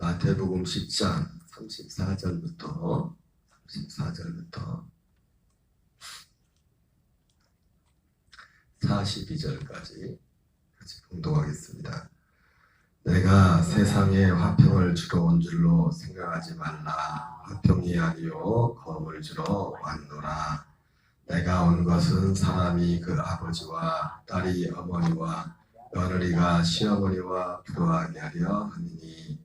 마태복음 10장 34절부터 42절까지 같이 봉독하겠습니다. 내가 세상에 화평을 주러 온 줄로 생각하지 말라. 화평이 아니요 검을 주러 왔노라. 내가 온 것은 사람이 그 아버지와 딸이 어머니와 며느리가 시어머니와 부러워하게 하려 함이니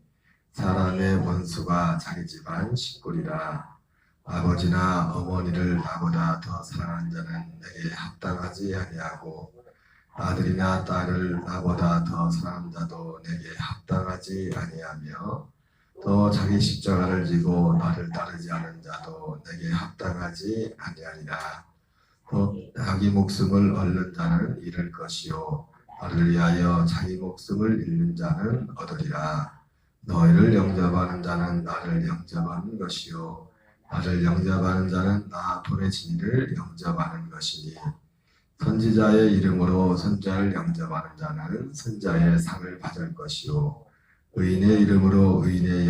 사람의 원수가 자기 집안 식구리라. 아버지나 어머니를 나보다 더 사랑하는 자는 내게 합당하지 아니하고 아들이나 딸을 나보다 더 사랑하는 자도 내게 합당하지 아니하며 또 자기 십자가를 지고 나를 따르지 않은 자도 내게 합당하지 아니하니라. 또 자기 목숨을 얻는 자는 잃을 것이요 나를 위하여 자기 목숨을 잃는 자는 얻으리라. 너희를 영접하는 자는 나를 영접하는 것이요 나를 영접하는 자는 나 보내신 이를 영접하는 것이니 선지자의 이름으로 선자를 영접하는 자는 선자의 상을 받을 것이요 의인의 이름으로 의인을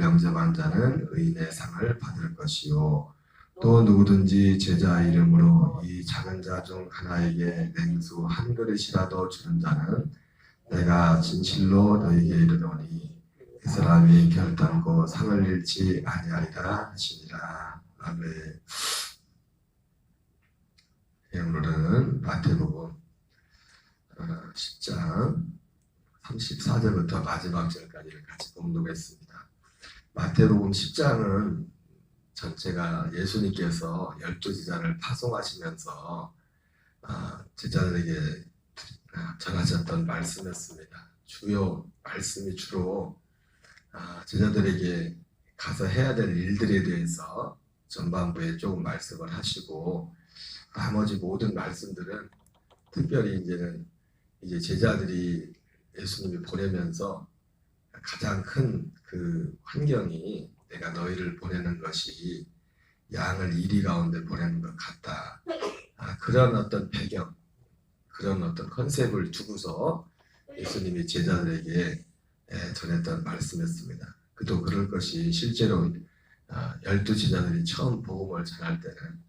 영접하는 자는 의인의 상을 받을 것이요 또 누구든지 제자 이름으로 이 작은 자 중 하나에게 냉수 한 그릇이라도 주는 자는 내가 진실로 너희에게 이르노니 그 사람이 결단코 상을 잃지 아니하리라 하시니라. 아멘. 오늘은 마태복음 10장 34절부터 마지막 절까지를 같이 봉독했습니다. 마태복음 10장은 전체가 예수님께서 12제자를 파송하시면서 제자들에게 전하셨던 말씀이었습니다. 주요 말씀이 주로 제자들에게 가서 해야 될 일들에 대해서 전반부에 조금 말씀을 하시고 나머지 모든 말씀들은 특별히 이제 제자들이 예수님이 보내면서 가장 큰 그 환경이 내가 너희를 보내는 것이 양을 이리 가운데 보내는 것 같다. 그런 어떤 배경, 그런 어떤 컨셉을 두고서 예수님이 제자들에게 전했던 말씀이었습니다. 그도 그럴 것이 실제로 12제자들이 처음 복음을 전할 때는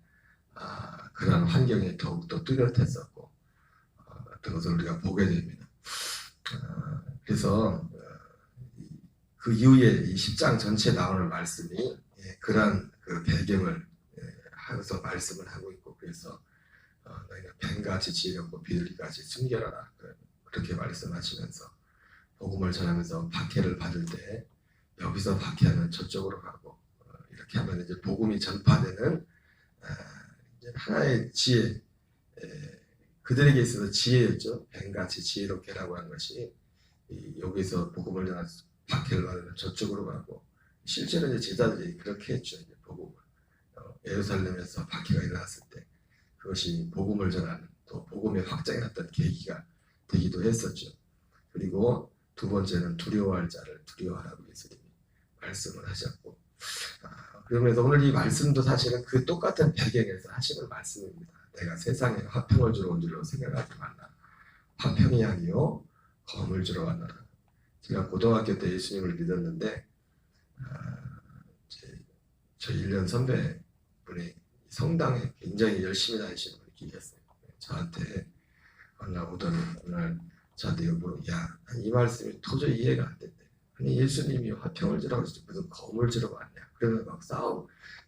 그런 환경이 더욱더 뚜렷했었고 그것을 우리가 보게 됩니다. 그래서 그 이후에 이 10장 전체에 나오는 말씀이 그런 그 배경을 하면서 말씀을 하고 있고 그래서 너희가 뱀같이 지혜롭고 비둘기같이 순결하라 그렇게 말씀하시면서 복음을 전하면서 박해를 받을 때 여기서 박해하면 저쪽으로 가고 이렇게 하면 이제 복음이 전파되는 이제 하나의 지혜 그들에게 있어서 지혜였죠. 뱀같이 지혜롭게라고 하는 것이 여기서 복음을 전하면서 박해를 받으면 저쪽으로 가고 실제로 이제 제자들이 그렇게 했죠. 이제 복음을 예루살렘에서 박해가 일어났을 때 그것이 복음을 전하는 또 복음의 확장이 났던 계기가 되기도 했었죠. 그리고 두 번째는 두려워할 자를 두려워하라고 예수님이 말씀을 하셨고 그러면서 오늘 이 말씀도 사실은 그 똑같은 배경에서 하시는 말씀입니다. 내가 세상에 화평을 주러 온 줄로 생각하지 말라. 화평이 아니요 검을 주러 왔노라. 제가 고등학교 때 예수님을 믿었는데 저 1년 선배분이 성당에 굉장히 열심히 다니시는 분이 계셨어요. 저한테 어느 날 오더니 어느 날 저한테 야, 이 말씀이 도저히 이해가 안 된대. 아니 예수님이 화평을 주라고 했지 무슨 검을 주러 왔냐. 그러면 막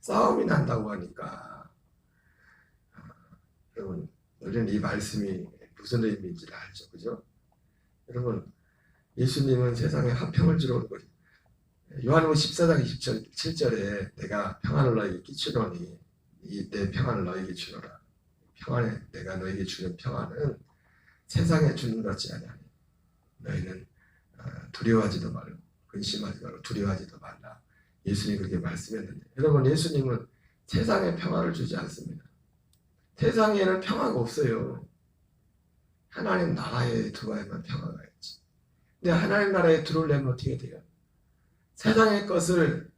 싸움이 난다고 하니까 여러분 우리는 이 말씀이 무슨 의미인지를 알죠. 그죠? 여러분 예수님은 세상에 화평을 주러 온 거죠. 요한복음 14장 27절에 내가 평안을 너에게 끼치노니 내 평안을 너에게 주노라. 평안에 내가 너에게 주는 평안은 세상에 주는 것이 아니야. 너희는 두려워하지도 말고 근심하지 말고 두려워하지도 말라. 예수님이 그렇게 말씀했는데 여러분 예수님은 세상에 평안을 주지 않습니다. 세상에는 평화가 없어요. 하나님 나라에 들어와야만 평화가 있지. 근데 하나님 나라에 들어오려면 어떻게 돼요? 세상의 것을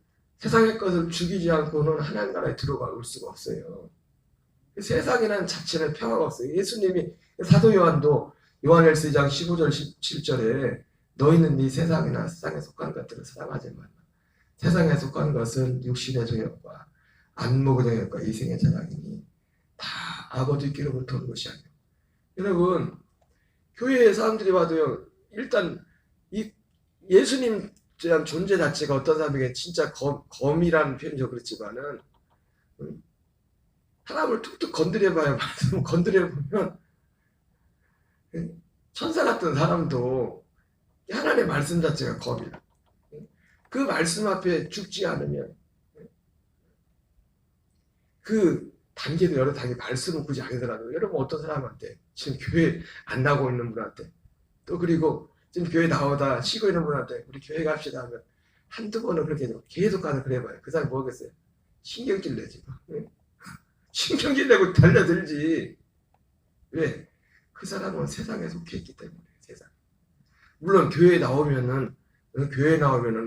죽이지 않고는 하나님 나라에 들어갈 수가 없어요. 세상이라는 자체는 평화가 없어요. 예수님이 사도 요한도 요한일서 2장 15절 17절에 너희는 네 세상이나 세상에 속한 것들을 사랑하지 말라. 세상에 속한 것은 육신의 정욕과 안목의 정욕과 이생의 자랑이니 다 아버지께로부터 온 것이 아니오. 여러분, 교회에 사람들이 봐도요, 일단 이 예수님 대한 존재 자체가 어떤 사람에게 진짜 검이라는 표현이 좀 그렇지만은 사람을 툭툭 건드려봐야 말씀 건드려보면 천사 같은 사람도 하나님의 말씀 자체가 검이라. 그 말씀 앞에 죽지 않으면 그 단계도 여러 단계 말씀은 굳이 아니더라도 여러분 어떤 사람한테 지금 교회 안 나오고 있는 분한테 또 그리고 지금 교회 나오다 쉬고 있는 분한테 우리 교회 갑시다 하면 한두 번은 그렇게 계속 가서 그래봐요. 그 사람이 뭐겠어요? 신경질 내지. 신경질 내고 달려들지. 왜? 그 사람은 세상에 속해 있기 때문에. 세상. 물론 교회에 나오면은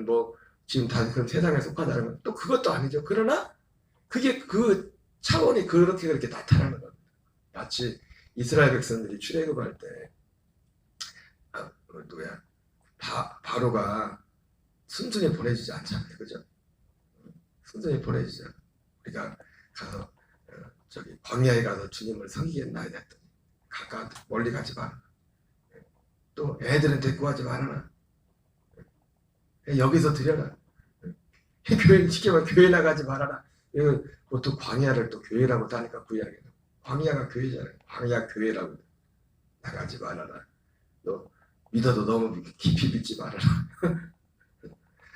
뭐 지금 다 그럼 세상에 속하다면 또 그것도 아니죠. 그러나 그게 그 차원이 그렇게 나타나는 겁니다. 마치 이스라엘 백성들이 출애굽할 때 바로가 순순히 보내주지 않잖아요. 그죠? 순순히 보내주지 않아요. 우리가 가서 저기 광야에 가서 주님을 섬기겠나 했더니 가까 멀리 가지 마라. 또 애들은 데리고 가지 말아라. 여기서 드려라. 교회 시키면 교회 나가지 말아라. 보통 광야를 또 교회라고 하니까 구약에 광야가 교회잖아요. 광야 교회라고 나가지 말아라. 너 믿어도 너무 깊이 믿지 말아라.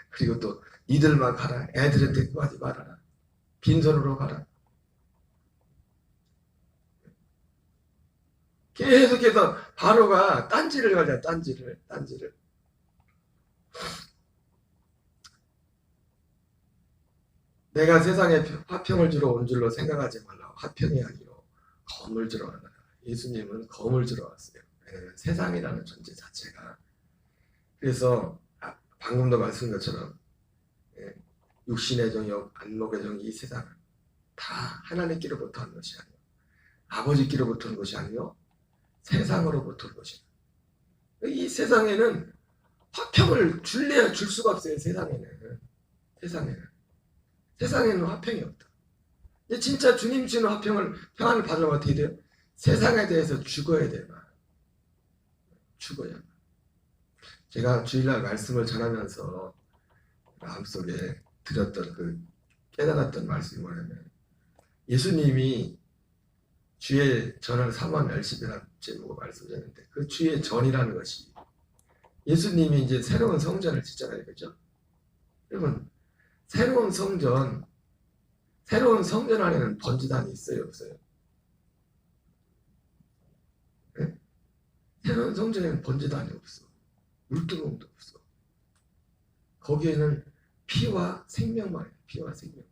그리고 또 니들만 가라. 애들은 데리고 가지 말아라. 빈손으로 가라. 계속해서 바로가 딴지를 가자. 딴지를. 내가 세상에 화평을 주러 온 줄로 생각하지 말라. 화평이 아니요 검을 주러 왔다. 예수님은 검을 주러 왔어요. 왜냐하면 세상이라는 존재 자체가 그래서 방금도 말씀드린 것처럼 육신의 정욕, 안목의 정욕 이 세상은 다 하나님께로부터 온 것이 아니요 아버지께로부터 온 것이 아니요 세상으로부터 온 것이다. 이 세상에는 화평을 줄래야 줄 수가 없어요. 세상에는 화평이 없다. 근데 진짜 주님 주는 평안을 받으려면 어떻게 돼요? 세상에 대해서 죽어야 돼요. 죽어야. 제가 주일날 말씀을 전하면서 마음속에 들었던 깨달았던 말씀이 뭐냐면 예수님이 주의 전을 3원 열심이라는 제목으로 말씀드렸는데 그 주의 전이라는 것이 예수님이 이제 새로운 성전을 짓잖아요. 그죠? 여러분 새로운 성전 안에는 번제단이 있어요, 없어요? 네? 새로운 성전에는 번제단이 없어. 물두멍도 없어. 거기에는 피와 생명만 있어요.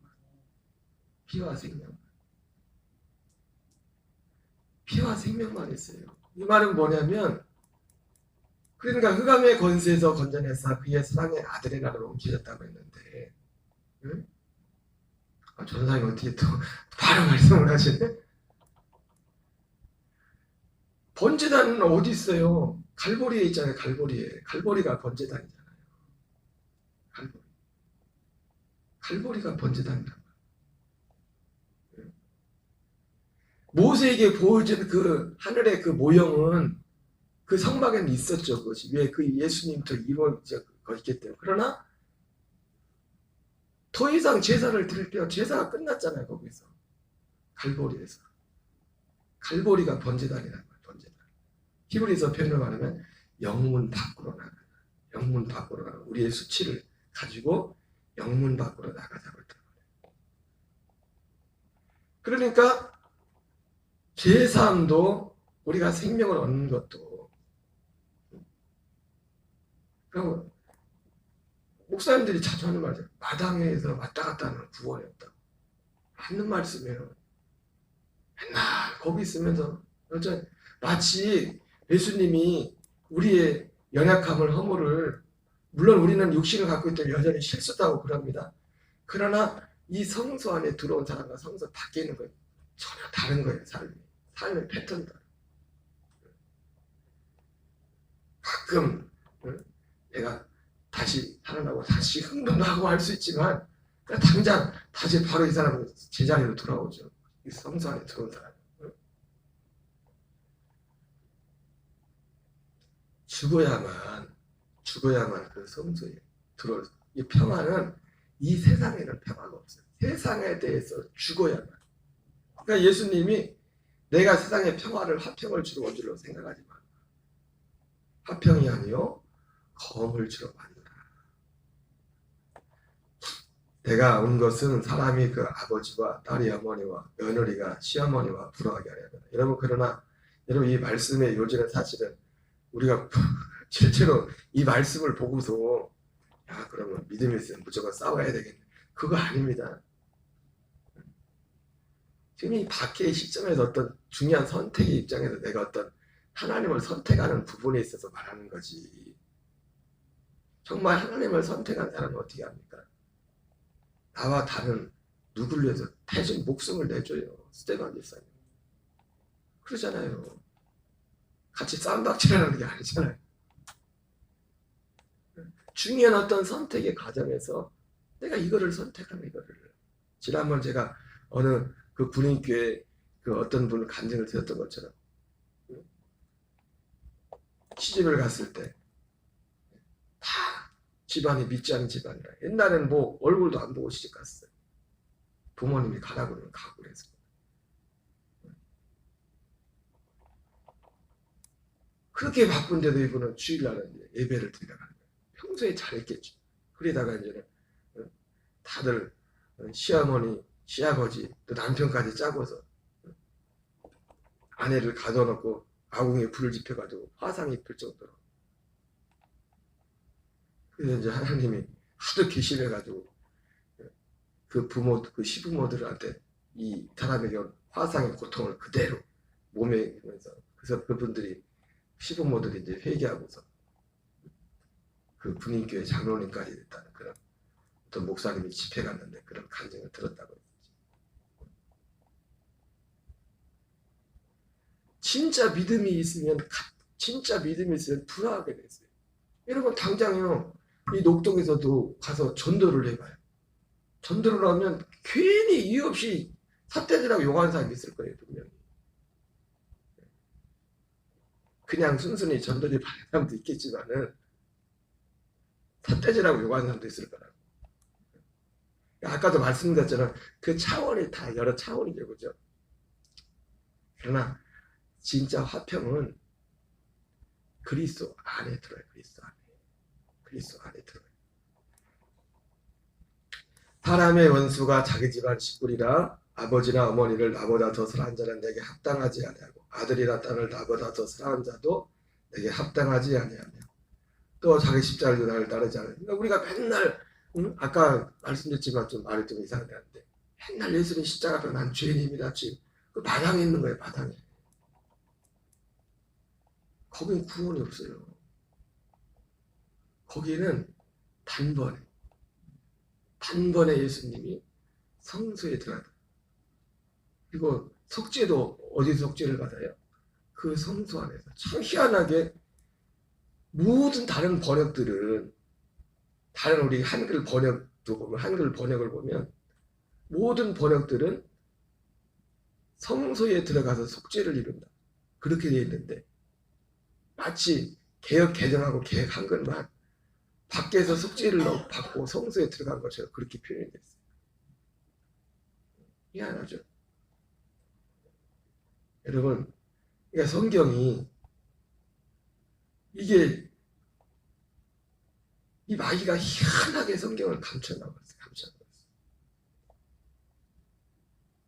피와 생명만 있어요. 이 말은 뭐냐면 그러니까 흑암의 권세에서 건져내사 그의 사랑의 아들의 나라로 옮기셨다고 했는데 응? 전사님 어떻게 또 바로 말씀을 하시네? 번제단은 어디 있어요? 갈보리에 있잖아요. 갈보리가 번제단이잖아요. 갈보리가 번제단이란 말이에요. 모세에게 보여준 그 하늘의 그 모형은 그 성막에는 있었죠. 그것이 왜 그 예수님부터 이루어져 있기 때문에. 그러나 더 이상 제사를 드릴 때요. 제사가 끝났잖아요. 거기서 갈보리에서. 갈보리가 번제단이란 말이에요. 번제단. 히브리서 표현을 말하면 영문 밖으로 나가. 우리의 수치를 가지고 영문 밖으로 나가자고 했단 말이에요. 그러니까 제사함도 우리가 생명을 얻는 것도 그리고 목사님들이 자주 하는 말이죠. 마당에서 왔다 갔다 하는 구원이 없다고. 맞는 말씀이에요. 맨날 거기 있으면서 마치 예수님이 우리의 연약함을 허물을 물론 우리는 육신을 갖고 있기 때문에 여전히 실수도 하고 그럽니다. 그러나 이 성소 안에 들어온 사람과 성소 밖에 있는 건 전혀 다른 거예요. 삶의 패턴도. 가끔 내가 다시 살아나고 다시 흥분도 하고 할 수 있지만 당장 다시 바로 이 사람은 제자리로 돌아오죠. 이 성소 안에 들어온 사람. 죽어야만 그 성소에 들어올. 이 평화는 이 세상에는 평화가 없어요. 세상에 대해서 죽어야만. 그러니까 예수님이 내가 세상에 평화를 화평을 주러 온 줄로 생각하지 마. 화평이 아니요 검을 주러 왔노라. 내가 온 것은 사람이 그 아버지와 딸이 어머니와 며느리가 시어머니와 불화하게 하려면. 여러분 그러나 여러분 이 말씀의 요지는 사실은 우리가 실제로 이 말씀을 보고서 야 그러면 믿음이 있으면 무조건 싸워야 되겠네. 그거 아닙니다. 지금 이 밖의 시점에서 어떤 중요한 선택의 입장에서 내가 어떤 하나님을 선택하는 부분에 있어서 말하는 거지. 정말 하나님을 선택한 사람은 어떻게 합니까? 나와 다른 누구를 위해서 대신 목숨을 내줘요. 스테반 집사님. 그러잖아요. 같이 쌈박질하는 게 아니잖아요. 중요한 어떤 선택의 과정에서 내가 이거를 선택하면 이거를. 지난번 제가 어느 그 군인교회 그 어떤 분을 간증을 드렸던 것처럼 시집을 갔을 때 다 집안이 믿지 않는 집안이라. 옛날에는 뭐 얼굴도 안 보고 시집 갔어요. 부모님이 가라고 그러면 가고 그래서. 그렇게 바쁜데도 이분은 주일날은 예배를 드리러 가는 거예요. 평소에 잘했겠죠. 그러다가 이제는 다들 시어머니, 시아버지, 또 남편까지 짜고서 아내를 가둬놓고 아궁이에 불을 지펴가지고 화상이 필 정도로. 그래서 이제 하나님이 하도 괘씸해가지고 그 부모, 그 시부모들한테 이 사람에게 온 화상의 고통을 그대로 몸에 입으면서 그래서 그분들이 시부모들이 이제 회개하고서 그 군인교회 장로님까지 됐다는 그런 어떤 목사님이 집회 갔는데 그런 간증을 들었다고 했지. 진짜 믿음이 있으면 불화하게 됐어요. 여러분 당장요 이 녹동에서도 가서 전도를 해봐요. 전도를 하면 괜히 이유 없이 삿대질하고 욕하는 사람이 있을 거예요. 분명히. 그냥 순순히 전도를 받는 사람도 있겠지만은 삿대질하고 욕하는 사람도 있을 거라고. 아까도 말씀드렸잖아요. 그 차원이 다 여러 차원이죠. 그죠? 그러나 진짜 화평은 그리스도 안에 들어요. 그리스도 안에 들어요. 사람의 원수가 자기 집안 식구리라. 아버지나 어머니를 나보다 더 사랑하는 자는 내게 합당하지 아니하고 아들이나 딸을 나보다 더 사랑하는 자도 내게 합당하지 아니하며 또 자기 십자가를 나를 따르지 않으며. 그러니까 우리가 맨날 아까 말씀드렸지만 좀 말이 좀 이상한데 맨날 예수님 십자가 앞에 난 죄인입니다. 지금 그 마당에 있는 거예요. 마당에. 거긴 구원이 없어요. 거기는 단번에 예수님이 성소에 들어가요. 그리고 속죄도 어디서 속죄를 받아요? 그 성소 안에서. 참 희한하게 모든 다른 번역들은 다른 우리 한글 번역도 보면 한글 번역을 보면 모든 번역들은 성소에 들어가서 속죄를 이룬다. 그렇게 되어 있는데 마치 개역 개정하고 개역 한글만 밖에서 속죄를 받고 성소에 들어간 것처럼 그렇게 표현이 됐어요. 희한하죠. 여러분, 그러니까 성경이 이게 이 마귀가 희한하게 성경을 감춰나갔어요.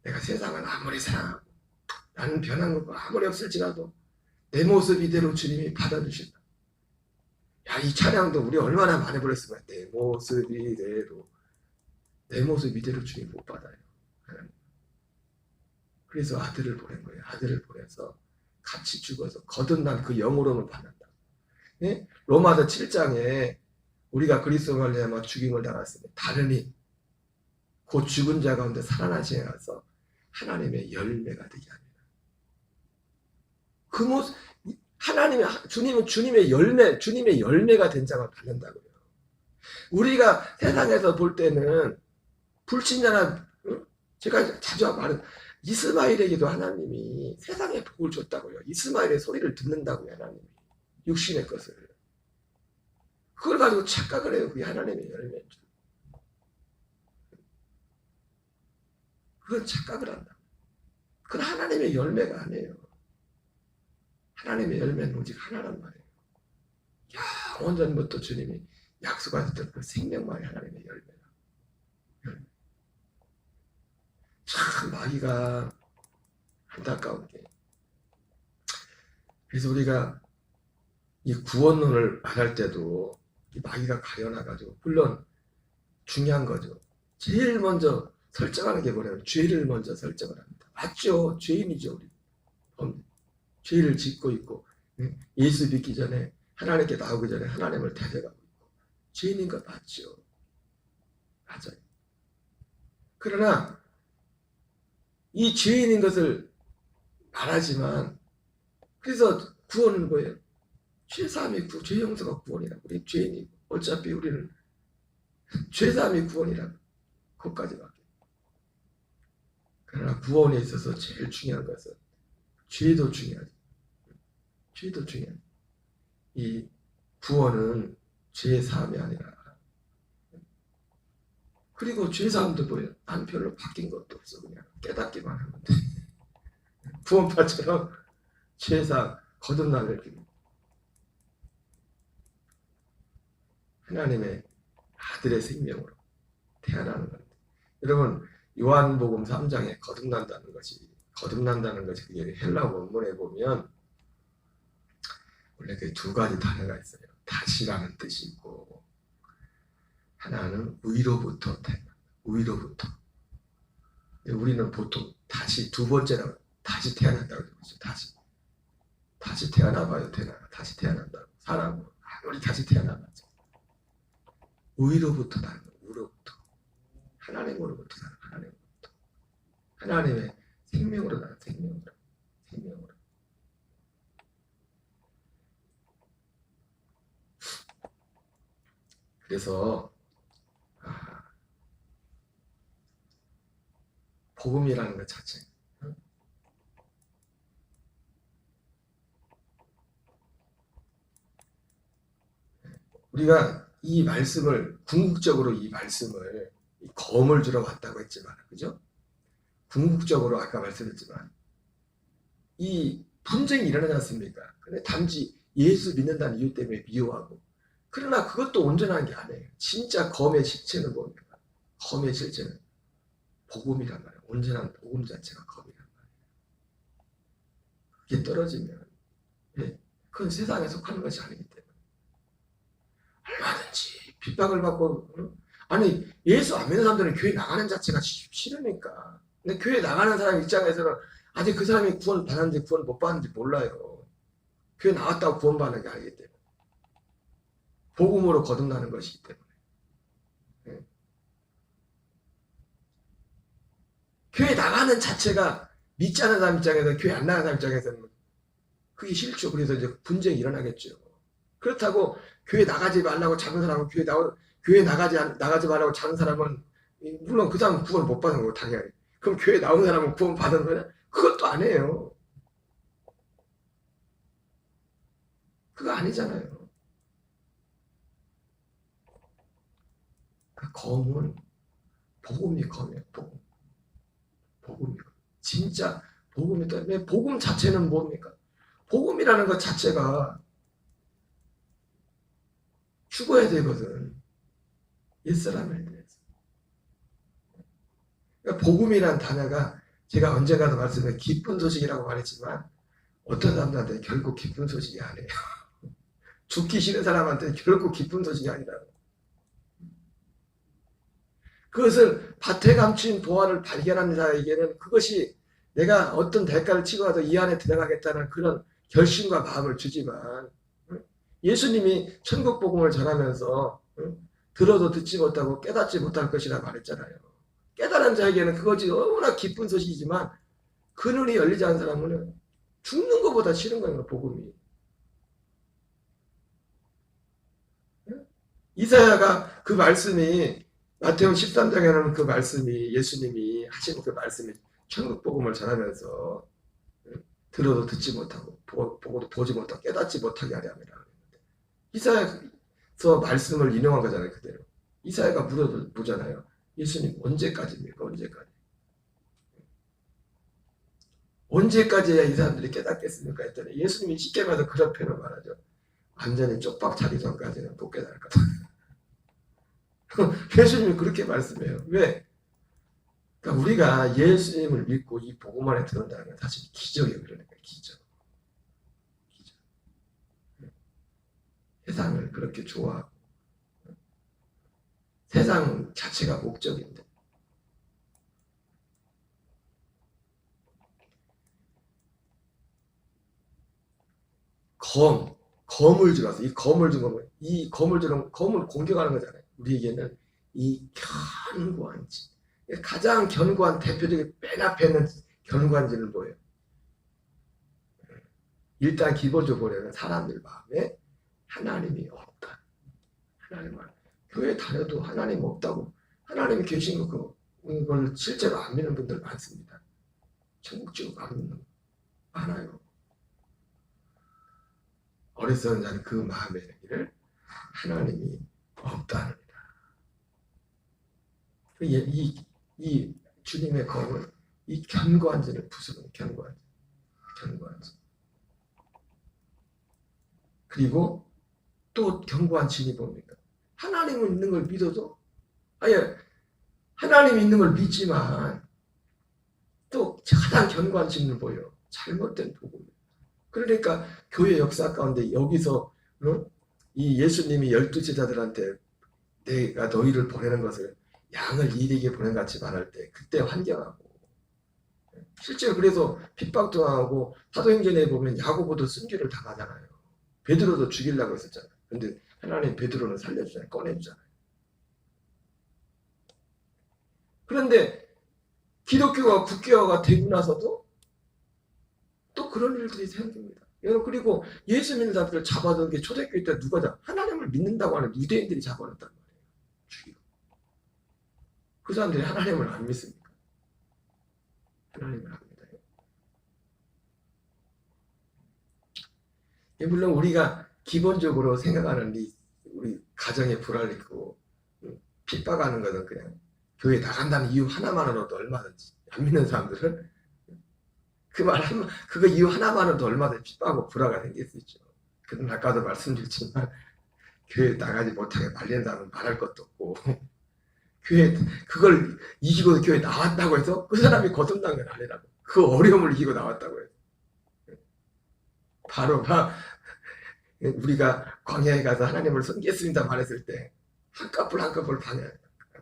내가 세상을 아무리 사랑하고 나는 변한 것과 아무리 없을지라도 내 모습 이대로 주님이 받아주신다. 야, 이 찬양도 우리 얼마나 많이 불렀으면 내 모습 이대로 주님 못 받아요. 그래서 아들을 보낸 거예요. 아들을 보내서 같이 죽어서 거듭난 그 영으로는 받는다. 네? 로마서 7장에 우리가 그리스도 말미암아 죽임을 당했으니 다르니 곧 죽은 자 가운데 살아나시게 가서 하나님의 열매가 되게 합니다. 그 모습 하나님의 주님은 주님의 열매가 된 자가 받는다고요. 우리가 세상에서 볼 때는 불신자나 응? 제가 자주 말하는 이스마엘에게도 하나님이 세상에 복을 줬다고요. 이스마엘의 소리를 듣는다고요. 하나님이 육신의 것을 그걸 가지고 착각을 해요. 그게 하나님의 열매인 줄. 그건 착각을 한다. 그건 하나님의 열매가 아니에요. 하나님의 열매는 오직 하나란 말이에요. 영원 전부터 주님이 약속하셨던 그 생명만이 하나님의 열매다. 열매. 참 마귀가 안타까운 게 그래서 우리가 이 구원론을 말할 때도 이 마귀가 가려놔가지고 물론 중요한 거죠. 제일 먼저 설정하는 게 뭐냐면 죄를 먼저 설정을 합니다. 맞죠? 죄인이죠. 우리 죄를 짓고 있고 예수 믿기 전에 하나님께 나오기 전에 하나님을 대적하고 있고 죄인인 것 맞죠? 맞아요. 그러나 이 죄인인 것을 말하지만 그래서 구원은 뭐예요? 죄사함이 죄 용서가 구원이라고. 우리 죄인이 어차피 우리는 죄사함이 구원이라고. 그것까지밖에. 그러나 구원에 있어서 제일 중요한 것은 죄도 중요하죠. 죄도 중요하죠. 이 구원은 죄사함이 아니라 그리고 죄사함도 뭐예요? 난 별로 바뀐 것도 없어. 그냥 깨닫기만 하면 돼. 구원파처럼 죄사 거듭나는 길. 하나님의 아들의 생명으로 태어나는 겁니다. 여러분 요한복음 3장에 거듭난다는 것이 그게 헬라 원문에 보면 원래 그 두 가지 단어가 있어요. 다시라는 뜻이 있고 하나는 위로부터 태어난다. 위로부터. 우리는 보통 다시 두 번째라고 다시 태어난다고 그러죠. 다시 태어나봐요. 다시 태어난다고. 사람은 아무리 다시 태어나봤죠. 위로부터 나는 위로부터. 하나님으로부터 나는 하나님으로부터. 하나님의 생명으로 나는 생명으로. 그래서 복음이라는 것 자체 우리가 이 말씀을 궁극적으로 이 말씀을 검을 주러 왔다고 했지만 그죠? 궁극적으로 아까 말씀했지만 이 분쟁이 일어나지 않습니까? 근데 단지 예수 믿는다는 이유 때문에 미워하고 그러나 그것도 온전한 게 아니에요. 진짜 검의 실체는 뭡니까? 검의 실체는 복음이란 말이에요. 온전한 복음 자체가 검이란 말이에요. 그게 떨어지면 그건 세상에 속하는 것이 아니기 때문에 얼마든지 핍박을 받고 아니 예수 안 믿는 사람들은 교회 나가는 자체가 싫으니까. 근데 교회 나가는 사람 입장에서는 아직 그 사람이 구원 받았는지 구원 못 받았는지 몰라요. 교회 나왔다고 구원 받는 게 아니기 때문에 복음으로 거듭나는 것이기 때문에 교회 나가는 자체가 믿지 않는 사람 입장에서 교회 안 나가는 사람 입장에서는 그게 싫죠. 그래서 이제 분쟁이 일어나겠죠. 그렇다고 교회 나가지 말라고 작은 사람은 교회 나가지 말라고 작은 사람은 물론 그 사람은 구원 못 받는 거고 당연히. 그럼 교회 나온 사람은 구원 받은 거냐? 그것도 아니에요. 그거 아니잖아요. 그 검은 복음이 검이에요. 복음이 진짜 복음이다. 왜 복음 자체는 뭡니까? 복음이라는 것 자체가 죽어야 되거든. 옛사람에 대해서. 그러니까 복음이라는 단어가 제가 언젠가도 말씀해 기쁜 소식이라고 말했지만 어떤 사람들한테 결국 기쁜 소식이 아니에요. 죽기 싫은 사람한테 결국 기쁜 소식이 아니라고. 그것을 밭에 감춘 보화를 발견하는 자에게는 그것이 내가 어떤 대가를 치고라도 이 안에 들어가겠다는 그런 결심과 마음을 주지만 예수님이 천국 복음을 전하면서 들어도 듣지 못하고 깨닫지 못할 것이라 말했잖아요. 깨달은 자에게는 그것이 너무나 기쁜 소식이지만 그 눈이 열리지 않은 사람은 죽는 것보다 싫은 거예요. 복음이. 이사야가 그 말씀이 마태복음 13장에는 그 말씀이 예수님이 하신 그 말씀이 천국 복음을 전하면서 들어도 듣지 못하고 보고도 보지 못하고 깨닫지 못하게 하려 함이라 그랬는데 이사야서 말씀을 인용한 거잖아요. 그대로. 이사야가 물어보잖아요. 예수님 언제까지입니까? 언제까지? 언제까지야 이 사람들이 깨닫겠습니까? 했더니 예수님이 쉽게 말해서 그런 표현을 말하죠. 완전히 쪽박 차기 전까지는 못 깨달을 거다. 예수님이 그렇게 말씀해요. 왜? 그러니까 우리가 예수님을 믿고 이 복음 안에 들어온다는 건 사실 기적이에요. 그러니까 기적. 세상을 그렇게 좋아하고 세상 자체가 목적인데 검을 들어서 이 검을 준 거면 이 검을 주는 검을 공격하는 거잖아요. 우리에게는 이 견고한지 가장 견고한 대표적인 맨 앞에 있는 견고한지는 뭐예요? 일단 기본적으로는 사람들 마음에 하나님이 없다. 하나님 말 교회 다녀도 하나님 없다고 하나님이 계신 그걸 실제로 안 믿는 분들 많습니다. 천국지옥 안 믿는 분 많아요. 어리석은 자는 그 마음에 이르기를 하나님이 없다느니라. 이 주님의 검은 이 견고한 자를 부수는 견고한 자. 그리고 또 견고한 진이 뭡니까? 하나님은 있는 걸 믿어도 아예 하나님 있는 걸 믿지만 또 가장 견고한 진은 뭐예요? 잘못된 복음. 그러니까 교회 역사 가운데 여기서 이 예수님이 12제자들한테 내가 너희를 보내는 것을 양을 이리게 보낸 같이 말할 때 그때 환경하고 실제로 그래서 핍박도 하고 사도행전에 보면 야고보도 순교를 당하잖아요. 베드로도 죽이려고 했었잖아요. 근데 하나님 베드로는 살려주잖아요. 꺼내주잖아요. 그런데 기독교가 국교화가 되고 나서도 또 그런 일들이 생깁니다. 여러분 그리고 예수 믿는 사람들을 잡아둔 게 초대교회 때 누가 하나님을 믿는다고 하는 유대인들이 잡아놨단 말이에요. 죽이고. 그 사람들이 하나님을 안 믿습니까? 하나님을 안 믿어요. 물론 우리가 기본적으로 생각하는 우리 가정의 불안이고 핍박하는 것은 그냥 교회 나간다는 이유 하나만으로도 얼마든지 안 믿는 사람들은 그거 이유 하나만으로도 얼마든지 핍박하고 불화가 생길 수 있죠. 그건 아까도 말씀드렸지만 교회 나가지 못하게 말리는 사람은 말할 것도 없고 교회 그걸 이기고 교회 나왔다고 해서 그 사람이 거듭난 건 아니라고. 그 어려움을 이기고 나왔다고 해서 바로 우리가 광야에 가서 하나님을 섬기겠습니다 말했을 때 한꺼풀 방해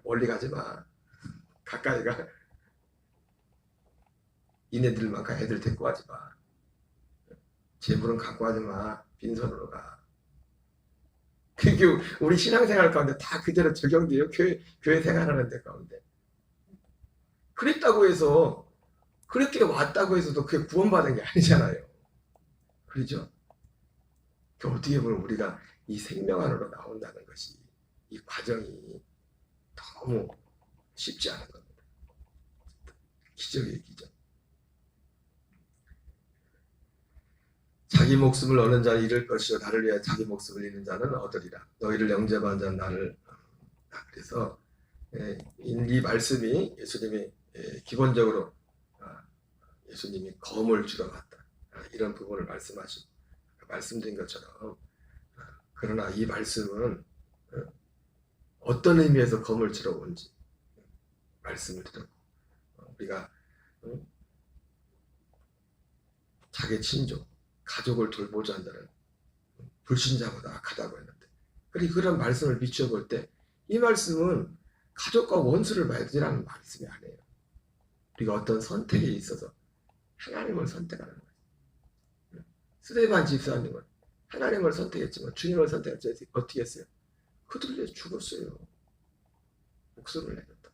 멀리 가지 마. 가까이 가. 이네들만큼 애들 데리고 가지 마. 재물은 갖고 가지 마. 빈손으로 가. 그게 우리 신앙생활 가운데 다 그대로 적용돼요. 교회 생활하는 데 가운데. 그랬다고 해서 그렇게 왔다고 해서도 그게 구원받은 게 아니잖아요. 그렇죠? 어떻게 보면 우리가 이 생명 안으로 나온다는 것이 이 과정이 너무 쉽지 않은 겁니다. 기적이에요, 기적. 자기 목숨을 얻는 자는 잃을 것이요 나를 위해 자기 목숨을 잃는 자는 얻으리라. 너희를 영접한 자는 나를. 그래서 이 말씀이 예수님이 기본적으로 예수님이 검을 주러 왔다. 이런 부분을 말씀드린 것처럼 그러나 이 말씀은 어떤 의미에서 검을 주러 온지 말씀을 드렸고 우리가 자기 친족, 가족을 돌보자 한다는 불신자보다 악하다고 했는데 그리고 그런 말씀을 비춰볼 때 이 말씀은 가족과 원수를 맺으라는 말씀이 아니에요. 우리가 어떤 선택에 있어서 하나님을 선택하는 거예요. 스데반 집사님은 하나님을 선택했지만 주님을 선택했지 어떻게 했어요? 그들 위해 죽었어요. 목숨을 내렸다.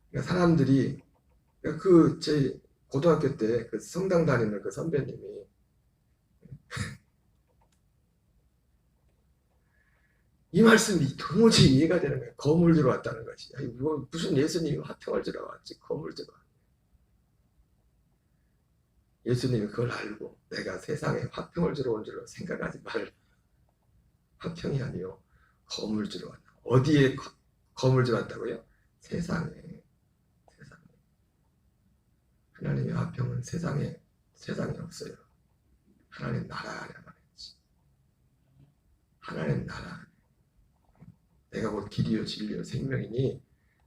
그러니까 사람들이 제 고등학교 때 그 성당 다니는 그 선배님이 이 말씀이 도무지 이해가 되는 거예요. 검을 주러 왔다는 것이. 아니, 무슨 예수님이 화평을 주러 왔지, 검을 주러 왔지. 예수님이 그걸 알고 내가 세상에 화평을 주러 온 줄로 생각하지 말라. 화평이 아니요 검을 주러 왔다. 어디에 검을 주러 왔다고요? 세상에. 하나님의 화평은 세상에 없어요. 하나님 나라 안에만 있지. 하나님 나라 안에. 내가 곧 길이요 진리요 생명이니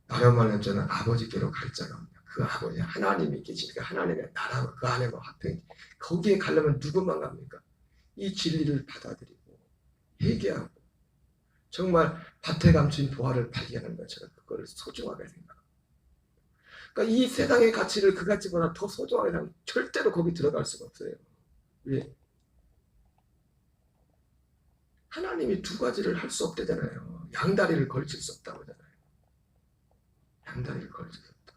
나로만 할 자는 아버지께로 갈 자가 없냐. 그 아버지 하나님이 계시니까 하나님의 나라와 그 안에만 화평이. 거기에 가려면 누구만 갑니까? 이 진리를 받아들이고 회개하고 정말 밭에 감춘 보화를 발견하는 것처럼 그걸 소중하게 생각합니다. 그러니까 이 세상의 가치를 그 가치보다 더 소중하게 생각하면 절대로 거기 들어갈 수가 없어요. 왜? 하나님이 두 가지를 할 수 없대잖아요. 양다리를 걸칠 수 없다고 하잖아요. 양다리를 걸칠 수 없다.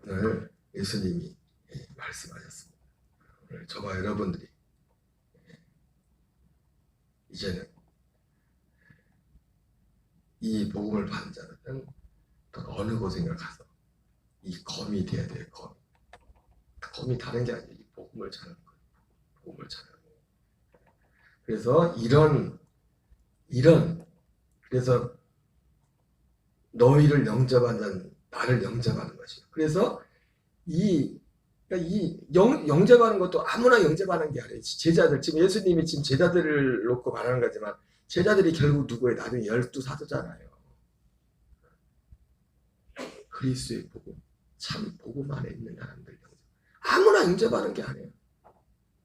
오늘 예수님이 말씀하셨습니다. 오늘 저와 여러분들이 이제는 이 복음을 받는 자는 또 어느 곳인가 가서 이 검이 돼야 돼요. 검이 다른 게 아니에요. 이 복음을 전하는 거예요. 복음을 전하는 거예요. 그래서 그래서 너희를 영접한 자는 나를 영접하는 것이에요. 그래서 영접하는 것도 아무나 영접하는 게 아니에요. 제자들, 지금 예수님이 지금 제자들을 놓고 말하는 거지만 제자들이 결국 누구예요? 나중에 12사도잖아요. 그리스도의 복음, 참 복음 안에 있는 사람들 영접. 아무나 영접하는 게 아니에요.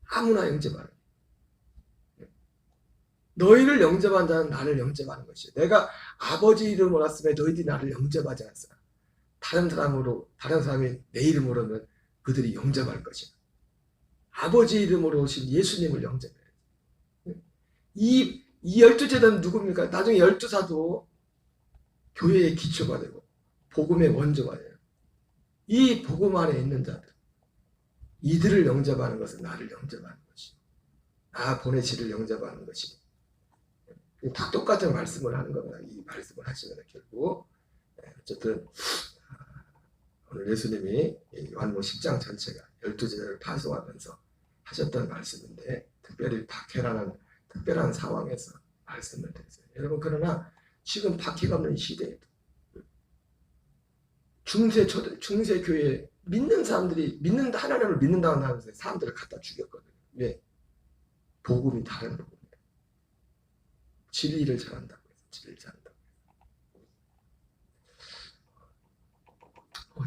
아무나 영접하는. 너희를 영접한 자는 나를 영접하는 것이에요. 내가 아버지 이름으로 왔으면 너희들이 나를 영접하지 않았어. 다른 사람이 내 이름으로는 그들이 영접할 것이야. 아버지 이름으로 오신 예수님을 영접해요. 이 12제자는 누굽니까? 나중에 12사도 교회의 기초가 되고 복음의 원조가 돼요. 이 복음 안에 있는 자들, 이들을 영접하는 것은 나를 영접하는 것이, 나 보내시를 영접하는 것이. 다 똑같은 말씀을 하는 겁니다. 이 말씀을 하시면 결국 어쨌든 오늘 예수님이 요한복음 10장 전체가 12제자를 파송하면서 하셨던 말씀인데 특별히 박해라는 특별한 상황에서 말씀을 드렸어요. 여러분, 그러나 지금 박해가 없는 시대에도 중세 교회 믿는 사람들이 하나님을 믿는다고 하면서 사람들을 갖다 죽였거든요. 왜? 복음이 다른 복음이에요. 진리를 전한다고 해서 진리를 전한다고 해서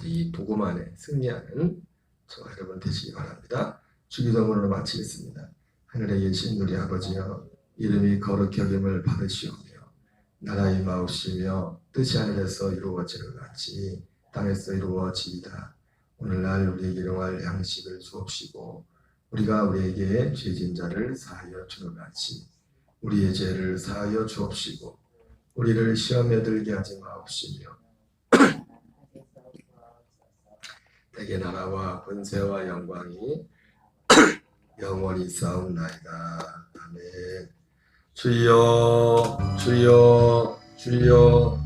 이 복음 안에 승리하는 저와 여러분 되시기 바랍니다. 주기도문으로 마치겠습니다. 하늘에 계신 우리 아버지여, 이름이 거룩히 여김을 받으시오며 나라 임하옵시며 뜻이 하늘에서 이루어지는 것 같이 땅에서 이루어지이다. 오늘날 우리에게 일용할 양식을 주옵시고 우리가 우리에게 죄진 자를 사하여 주는 같이 우리의 죄를 사하여 주옵시고 우리를 시험에 들게 하지 마옵시며 대개 나라와 권세와 영광이 영원히 싸움나이다. 아멘. 주여 주여 주여.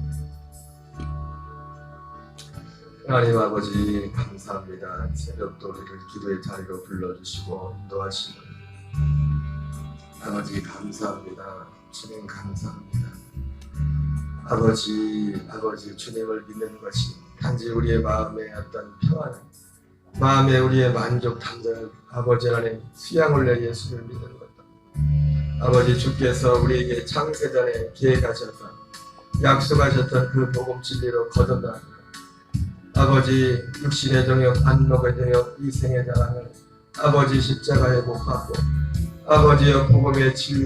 하나님 아버지 감사합니다. 새벽도 우리를 기도의 자리로 불러주시고 인도하시는 아버지 감사합니다. 주님 감사합니다. 아버지 주님을 믿는 것이 단지 우리의 마음의 어떤 평안을, 마음에 우리의 만족 감정을 아버지 하나님 수양을 내 예수를 믿는 것도, 아버지 주께서 우리에게 창세전에 계획하셨던 약속하셨던 그 복음 진리로 거듭나 아버지 육신의 정욕, 안목의 정욕, 이생의 자랑을 아버지 십자가에 못 박고 아버지의 복음의 진리에